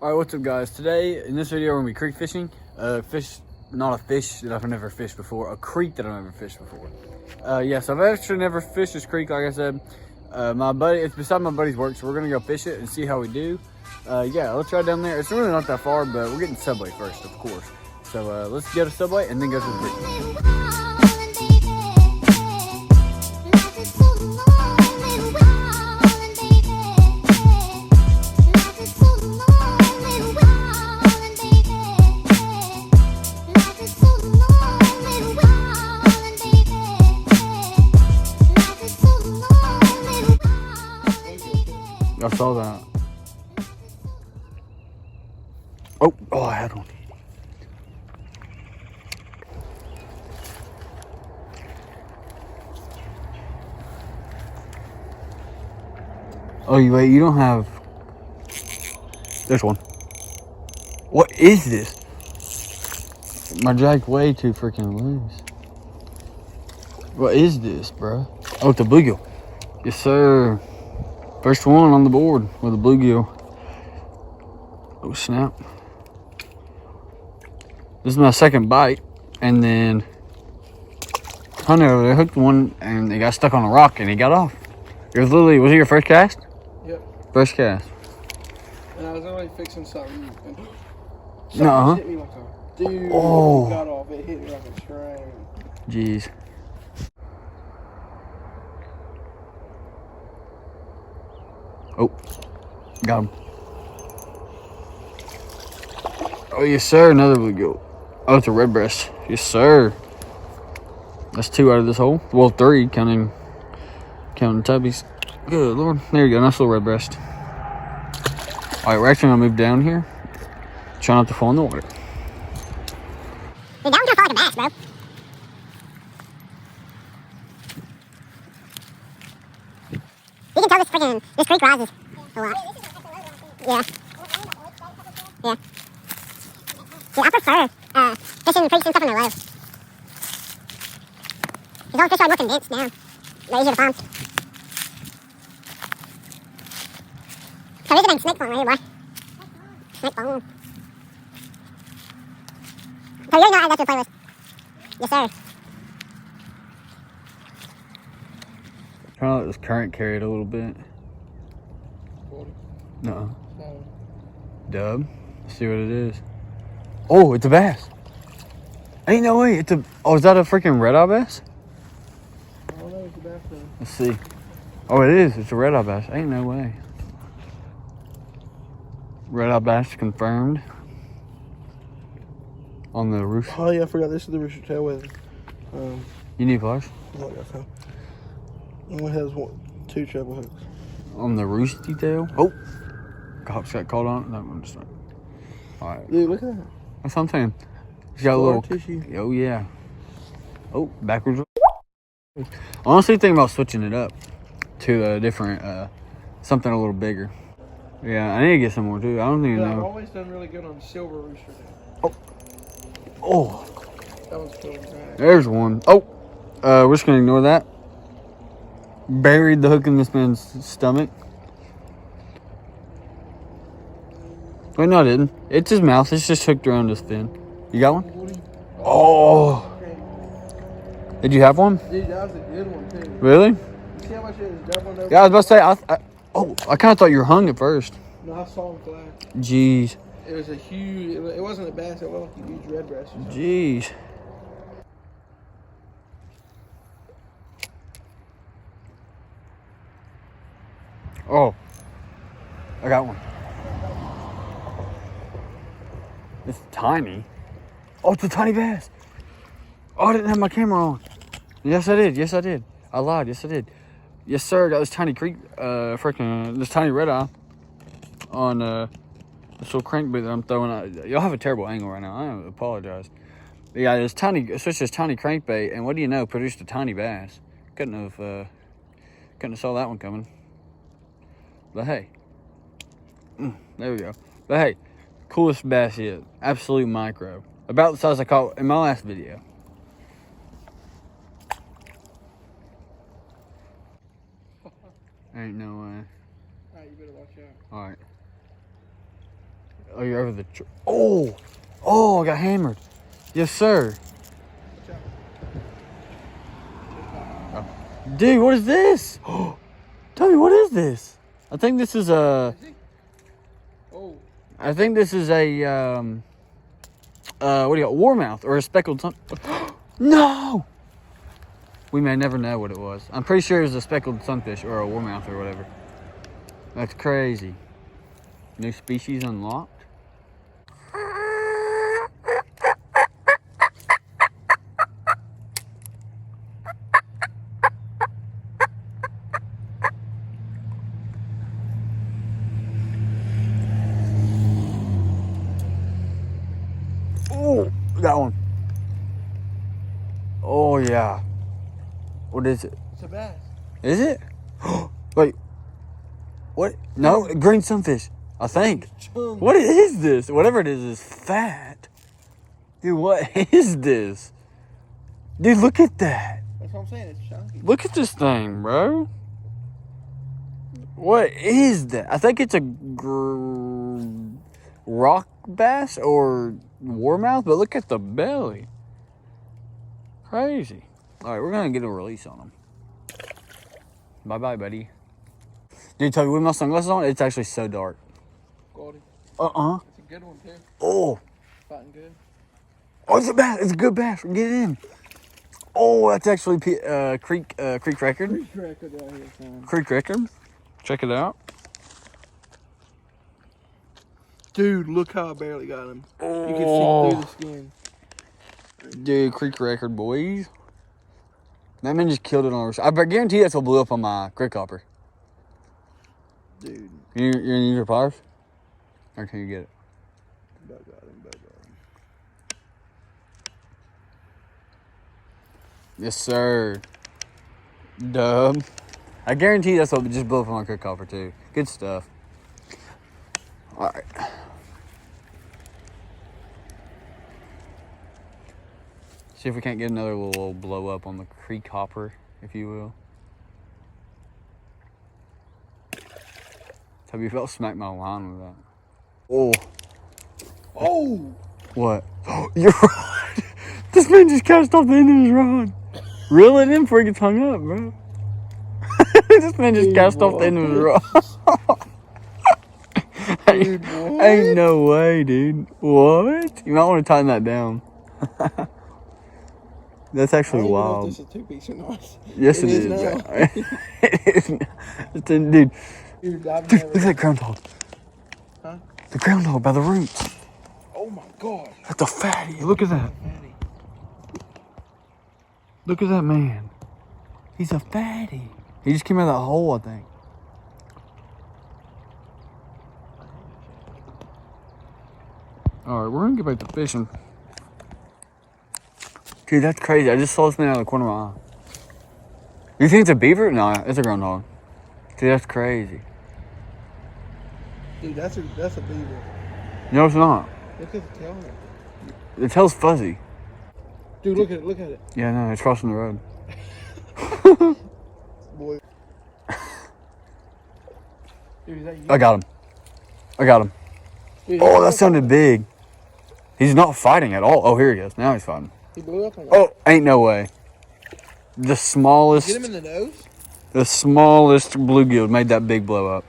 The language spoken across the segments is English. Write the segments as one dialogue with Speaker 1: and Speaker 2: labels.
Speaker 1: Alright, what's up guys? Today, in this video, we're going to be creek fishing. Not a fish that I've never fished before, a creek that I've never fished before. So I've actually never fished this creek, like I said. It's beside my buddy's work, so we're going to go fish it and see how we do. Let's try down there. It's really not that far, but we're getting Subway first, of course. So let's get a Subway and then go to the creek. I saw that. Oh, I had one. Oh, you don't have... There's one. What is this? My drag's way too freaking loose. What is this, bro? Oh, it's a bluegill. Yes, sir. First one on the board with a bluegill. Oh, snap. This is my second bite. And then Hunter over there hooked one and he got stuck on a rock and he got off. Was it your first cast?
Speaker 2: Yep.
Speaker 1: First cast.
Speaker 2: And I was only fixing something. And
Speaker 1: Nuh-uh.
Speaker 2: hit me like a dude.
Speaker 1: Oh.
Speaker 2: Got off. It hit me like a train.
Speaker 1: Jeez. Oh, got him. Oh, yes, sir. Another bluegill. Oh, it's a red breast. Yes, sir. That's two out of this hole. Well, three, counting tubbies. Good Lord. There you go. Nice little red breast. All right, we're actually going to move down here. Try not to fall in the water.
Speaker 3: Dude, that one's gonna fall like a bass, bro. You can tell this creek rises a lot. Yeah. Yeah. Dude, I prefer fishing creeks and stuff in the low. Because all the fish are more condensed down. They're easier to find. So these have been snake bone right here, boy. Snake bone. So you're not add that to the playlist. Yes, sir.
Speaker 1: Trying to let this current carry it a little bit.
Speaker 2: 40.
Speaker 1: No.
Speaker 2: No.
Speaker 1: Dub. Let's see what it is. Oh, it's a bass. Ain't no way. Is that a freaking red eye bass?
Speaker 2: I don't know. It's a bass though.
Speaker 1: Let's see. Oh, it is. It's a red eye bass. Ain't no way. Red eye bass confirmed. On the roof.
Speaker 2: Oh yeah, I forgot. This is the rooster tail with.
Speaker 1: You need pliers?
Speaker 2: Look, I found. It only has two treble hooks.
Speaker 1: On the roosty tail? Oh! Cops got caught on it. That one's not. Alright.
Speaker 2: Dude, look at that.
Speaker 1: That's what I'm saying. He's got a little
Speaker 2: tissue.
Speaker 1: Oh yeah. Oh, backwards. Honestly, thinking about switching it up to a different something a little bigger. Yeah, I need to get some more too. I don't even
Speaker 2: I've
Speaker 1: know.
Speaker 2: always done really good on silver rooster tail.
Speaker 1: Oh,
Speaker 2: That one's cool. Right.
Speaker 1: there's one. Oh, we're just gonna ignore that. Buried the hook in this man's stomach. Wait, no, I didn't. It's his mouth. It's just hooked around his fin. You got one? Oh. Did you have one?
Speaker 2: Dude, that was a good one too.
Speaker 1: Really?
Speaker 2: You see how much it is doubling over?
Speaker 1: Yeah, I was about to say. I kind of thought you were hung at first.
Speaker 2: No, I saw him flat.
Speaker 1: Jeez.
Speaker 2: It was a huge. It wasn't a bass. It was like a huge red breast. Or something.
Speaker 1: Jeez. Oh, I got one. It's tiny. Oh, it's a tiny bass. Oh, I didn't have my camera on. Yes, I did. Yes, I did. I lied. Yes, I did. Yes, sir. I got this tiny creek, this tiny red eye on this little crankbait that I'm throwing out. Y'all have a terrible angle right now. I apologize. But yeah, it's such this tiny crankbait, and what do you know? Produced a tiny bass. Couldn't have saw that one coming. But hey, there we go. But hey, coolest bass yet. Absolute micro. About the size I caught in my last video. Ain't no way.
Speaker 2: Alright, you better watch out.
Speaker 1: Alright. Oh, you're over the. Oh, I got hammered. Yes, sir. Oh. Dude, what is this? Tell me, what is this? I think this is a.
Speaker 2: Oh.
Speaker 1: I think this is a what do you got? Warmouth or a speckled No. We may never know what it was. I'm pretty sure it's a speckled sunfish or a warmouth or whatever. That's crazy. New species unlocked. Oh, got one. Oh yeah. What is it?
Speaker 2: It's a bass.
Speaker 1: Is it? Wait. What? No, green sunfish. I think. What is this? Whatever it is fat. Dude, what is this? Dude, look at that.
Speaker 2: That's what I'm saying. It's chunky.
Speaker 1: Look at this thing, bro. What is that? I think it's a rock bass or warmouth, but look at the belly. Crazy. All right, we're going to get a release on him. Bye-bye, buddy. Dude, tell me, with my sunglasses on, it's actually so dark.
Speaker 2: Quality.
Speaker 1: Uh-uh.
Speaker 2: It's a good one, too.
Speaker 1: Oh.
Speaker 2: Fighting good.
Speaker 1: Oh, it's a bass. It's a good bass. Get it in. Oh, that's actually creek record.
Speaker 2: Creek record right here, son.
Speaker 1: Creek record. Check it out.
Speaker 2: Dude, look how I barely got him. You can see through the skin.
Speaker 1: Dude, creek record, boys. That man just killed it on our. I guarantee that's what blew up on my crick hopper.
Speaker 2: Dude.
Speaker 1: You gonna use your pliers? Or can you get it?
Speaker 2: Bug got him.
Speaker 1: Yes, sir. Dub. I guarantee that's what just blew up on my crick hopper too. Good stuff. All right. See if we can't get another little blow up on the creek hopper, if you will. Have you felt smack my line with that? Oh.
Speaker 2: Oh!
Speaker 1: What? You're right. This man just cast off the end of his rod. Reel it in before he gets hung up, bro. This man just cast off the end of his rod.
Speaker 2: Dude, what?
Speaker 1: Ain't no way, dude. What? You might want to tighten that down. That's actually wild.
Speaker 2: This is a 2-piece or not.
Speaker 1: Yes, it is.
Speaker 2: Now.
Speaker 1: It is. Dude,
Speaker 2: Dude,
Speaker 1: look at that groundhog.
Speaker 2: Huh?
Speaker 1: The groundhog by the roots.
Speaker 2: Oh my god.
Speaker 1: That's a fatty. Look at that. Look at that man. He's a fatty. He just came out of that hole, I think. All right, we're gonna get back to fishing. Dude, that's crazy. I just saw this man out of the corner of my eye. You think it's a beaver? No, it's a groundhog. Dude, that's crazy.
Speaker 2: Dude, that's a beaver.
Speaker 1: No, it's not.
Speaker 2: Look at the tail.
Speaker 1: The tail's fuzzy.
Speaker 2: Dude, look at it.
Speaker 1: Yeah, no, it's crossing the road.
Speaker 2: Boy. Dude, is that you?
Speaker 1: I got him.
Speaker 2: Dude,
Speaker 1: Oh, that sounded big. He's not fighting at all. Oh, here he is. Now he's fighting.
Speaker 2: He blew up on that.
Speaker 1: Oh, ain't no way. The smallest.
Speaker 2: Get him in the nose?
Speaker 1: The smallest bluegill made that big blow up.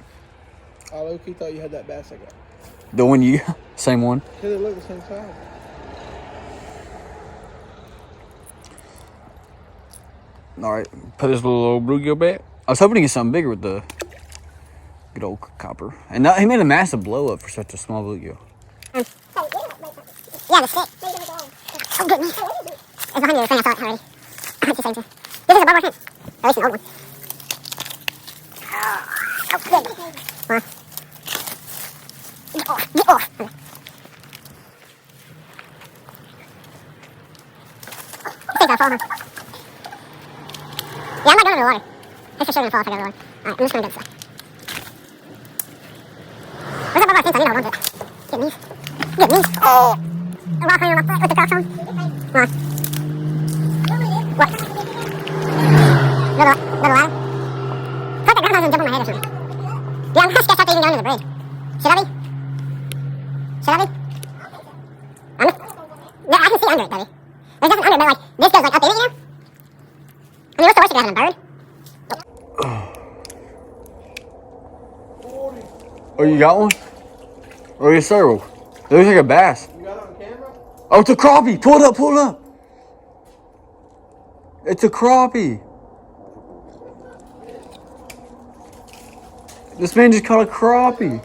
Speaker 2: I low-key thought you had that bass I got.
Speaker 1: The one you, same one.
Speaker 2: Because they look the same size.
Speaker 1: All right, put this little old bluegill back. I was hoping to get something bigger with the good old copper. And he made a massive blow up for such a small bluegill.
Speaker 3: Yeah, the stick. Oh, goodness. It's behind you. I saw it already. It's the same thing. This is a bubble tent. At least an old one. Oh, good. Come on. Get off. Get off. I think I'll fall, huh? Yeah, I'm not going to the water. It's for sure going to fall if I go to the water. Alright, I'm just going to go this way. What's up above our tent? I need to hold on to it. Good knees. Good knees. Oh! A rock on your foot with the Crocs on. Come on. What? Another ladder? I thought the groundhog's gonna jump on my head or something. Yeah, I'm gonna sketch out to even go under the bridge. Should I be? Should I be? Yeah, I can see under it, buddy. There's nothing under it, but like, this goes like up in it, you know? I mean, what's the worst you got having a bird?
Speaker 1: Oh, you got one? Oh, yes, sir. It looks like a bass.
Speaker 2: You got it on camera?
Speaker 1: Oh, it's a crappie. Pull it up, pull it up. It's a crappie. This man just caught a crappie.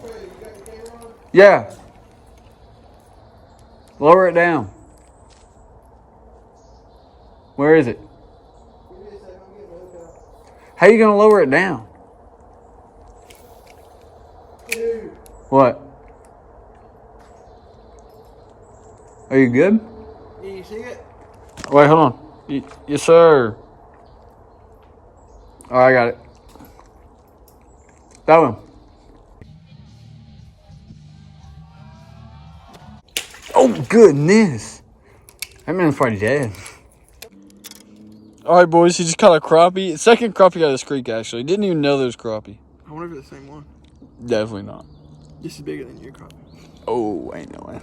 Speaker 1: Yeah. Lower it down. Where is it? How you gonna lower it down?
Speaker 2: Dude.
Speaker 1: What? Are you good?
Speaker 2: Yeah, you see it?
Speaker 1: Wait, hold on. Yes, sir. Oh, I got it. That one. Oh, goodness. That man's probably dead. All right, boys. He just caught a crappie. Second crappie out of this creek, actually. Didn't even know there was crappie.
Speaker 2: I wonder if it's the same one.
Speaker 1: Definitely not.
Speaker 2: This is bigger than your crappie.
Speaker 1: Oh, ain't no way.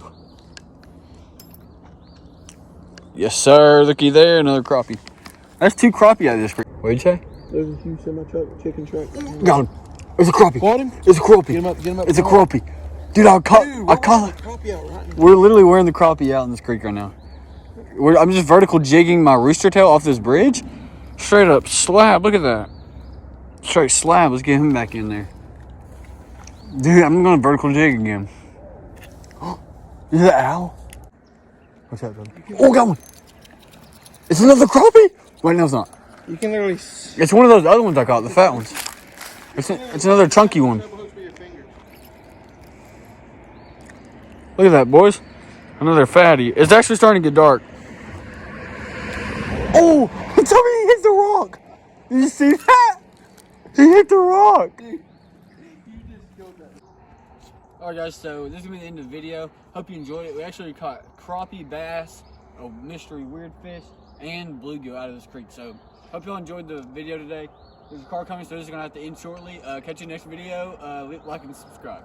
Speaker 1: Yes, sir. Looky there. Another crappie. That's 2 crappie out of this creek. What'd you say?
Speaker 2: There's a huge semi-truck, chicken truck.
Speaker 1: Got him. It's a crappie.
Speaker 2: Caught him?
Speaker 1: It's a crappie.
Speaker 2: Get him up, get him up.
Speaker 1: It's a crappie. Dude, I caught it.
Speaker 2: Crappie out right now.
Speaker 1: We're literally wearing the crappie out in this creek right now. I'm just vertical jigging my rooster tail off this bridge. Straight up slab. Look at that. Straight slab. Let's get him back in there. Dude, I'm going to vertical jig again. Is that owl? What's that, brother? Oh, got one. It's another crappie? Wait, no, it's not.
Speaker 2: You can literally...
Speaker 1: It's one of those other ones I caught, the fat ones. It's another chunky one. Look at that, boys. Another fatty. It's actually starting to get dark. Oh, tell me he hit the rock. Did you see that? He hit the rock. Alright guys, so this is going to be the end of the video. Hope you enjoyed it. We actually caught crappie, bass, a mystery weird fish, and bluegill out of this creek. So, hope y'all enjoyed the video today. There's a car coming, so this is going to have to end shortly. Catch you next video. Like and subscribe.